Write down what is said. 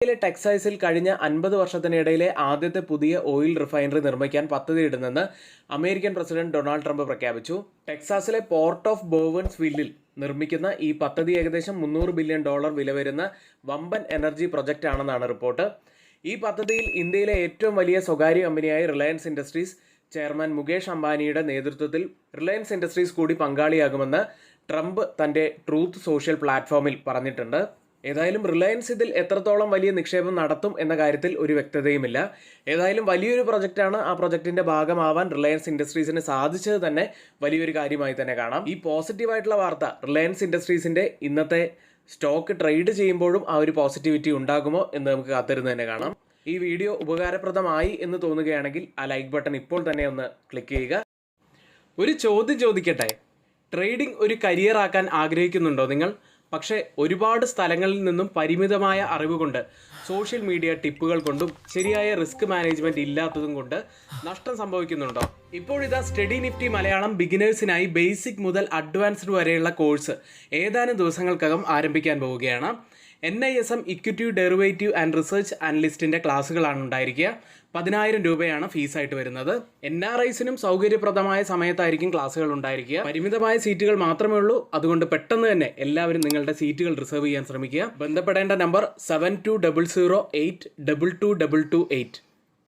യിലെ ടെക്സൈസിൽ കഴിഞ്ഞ 50 വർഷത്തിനിടയിലെ ആദ്യത്തെ പുതിയ ഓയിൽ റിഫൈനറി നിർമ്മിക്കാൻ പദ്ധതിയിടുന്നെന്ന് അമേരിക്കൻ പ്രസിഡന്റ് ഡൊണാൾഡ് ട്രംപ് പ്രഖ്യാപിച്ചു. ടെക്സാസിലെ പോർട്ട് ഓഫ് ബോവൻസ്വില്ലിൽ നിർമ്മിക്കുന്ന ഈ പദ്ധതി ഏകദേശം $300 ബില്യൺ വില വരുന്ന വമ്പൻ എനർജി പ്രൊജക്റ്റ് ആണെന്നാണ് റിപ്പോർട്ട്. ഈ പദ്ധതിയിൽ ഇന്ത്യയിലെ ഏറ്റവും വലിയ സ്വകാര്യ കമ്പനിയായ റിലയൻസ് ഇൻഡസ്ട്രീസ് ചെയർമാൻ മുകേഷ് അംബാനിയുടെ നേതൃത്വത്തിൽ റിലയൻസ് ഇൻഡസ്ട്രീസ് കൂടി പങ്കാളിയാകുമെന്ന് ട്രംപ് തന്റെ ട്രൂത്ത് സോഷ്യൽ പ്ലാറ്റ്ഫോമിൽ പറഞ്ഞിട്ടുണ്ട്. ഏതായാലും റിലയൻസ് ഇതിൽ എത്രത്തോളം വലിയ നിക്ഷേപം നടത്തും എന്ന കാര്യത്തിൽ ഒരു വ്യക്തതയുമില്ല. ഏതായാലും വലിയൊരു പ്രൊജക്റ്റാണ്. ആ പ്രൊജക്ടിന്റെ ഭാഗമാവാൻ റിലയൻസ് ഇൻഡസ്ട്രീസിന് സാധിച്ചത് തന്നെ വലിയൊരു കാര്യമായി തന്നെ കാണാം. ഈ പോസിറ്റീവായിട്ടുള്ള വാർത്ത റിലയൻസ് ഇൻഡസ്ട്രീസിന്റെ ഇന്നത്തെ സ്റ്റോക്ക് ട്രേഡ് ചെയ്യുമ്പോഴും ആ ഒരു പോസിറ്റിവിറ്റി ഉണ്ടാകുമോ എന്ന് നമുക്ക് കാത്തിരുന്ന് തന്നെ കാണാം. ഈ വീഡിയോ ഉപകാരപ്രദമായി എന്ന് തോന്നുകയാണെങ്കിൽ ആ ലൈക്ക് ബട്ടൺ ഇപ്പോൾ തന്നെ ഒന്ന് ക്ലിക്ക് ചെയ്യുക. ഒരു ചോദ്യം ചോദിക്കട്ടെ, ട്രേഡിംഗ് ഒരു കരിയർ ആക്കാൻ ആഗ്രഹിക്കുന്നുണ്ടോ നിങ്ങൾ? പക്ഷേ ഒരുപാട് സ്ഥലങ്ങളിൽ നിന്നും പരിമിതമായ അറിവ് കൊണ്ട്, സോഷ്യൽ മീഡിയ ടിപ്പുകൾ കൊണ്ടും ശരിയായ റിസ്ക് മാനേജ്മെന്റ് ഇല്ലാത്തതും കൊണ്ട് നഷ്ടം സംഭവിക്കുന്നുണ്ടോ? ഇപ്പോഴിതാ സ്റ്റഡി നിഫ്റ്റി മലയാളം ബിഗിനേഴ്സിനായി ബേസിക് മുതൽ അഡ്വാൻസ്ഡ് വരെയുള്ള കോഴ്സ് ഏതാനും ദിവസങ്ങൾക്കകം ആരംഭിക്കാൻ പോവുകയാണ്. NISM equity derivative and research അനലിസ്റ്റിന്റെ ക്ലാസ്സുകളാണ് ഉണ്ടായിരിക്കുക. 10,000 രൂപയാണ് ഫീസായിട്ട് വരുന്നത്. NRIസിനും സൗകര്യപ്രദമായ സമയത്തായിരിക്കും ക്ലാസ്സുകൾ ഉണ്ടായിരിക്കുക. പരിമിതമായ സീറ്റുകൾ മാത്രമേ ഉള്ളൂ. അതുകൊണ്ട് പെട്ടെന്ന് തന്നെ എല്ലാവരും നിങ്ങളുടെ സീറ്റുകൾ റിസർവ് ചെയ്യാൻ ശ്രമിക്കുക. ബന്ധപ്പെടേണ്ട നമ്പർ 7200822228.